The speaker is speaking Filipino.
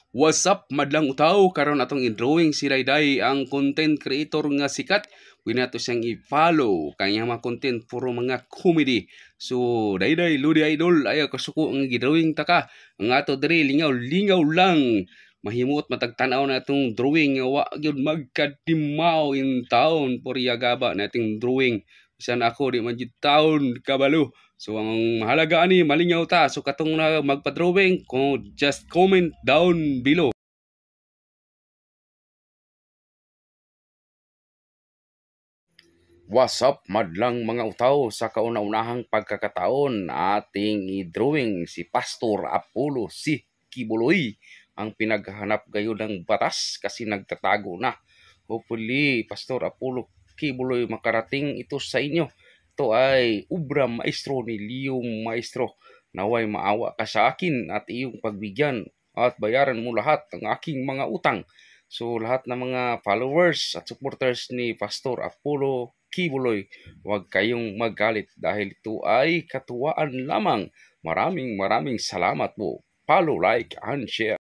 What's up, madlang utaw, karon atong i-drawing si Dayday, ang content creator nga sikat. Pwede nato siyang i-follow. Kanya mga content puro mga comedy. So, Dayday, Ludi Idol, ayaw kasuko ang i-drawing taka. Ang ato diri lingaw-lingaw lang. Mahimot matagtanaw na itong drawing nga wa gyud magkadimaw in town. Puriya gaba na itong drawing. Bisan ako di man gyud taon kabalo. So ang mahalaga ani malingaw ta. So katong na magpa-drawing, kung just comment down below. What's up, madlang mga utaw, sa kauna-unahang pagkakataon ating i-drawing si Pastor Apollo si Kibuloy, ang pinaghahanap gayon ng batas kasi nagtatago na. Hopefully, Pastor Apollo Kibuloy, makarating ito sa inyo. Ito ay ubra maestro ni Leo Maestro. Naway maawa ka sa akin at iyong pagbigyan at bayaran mo lahat ng aking mga utang. So lahat ng mga followers at supporters ni Pastor Apollo Kibuloy, huwag kayong magalit dahil ito ay katuwaan lamang. Maraming salamat po. Follow, like, and share.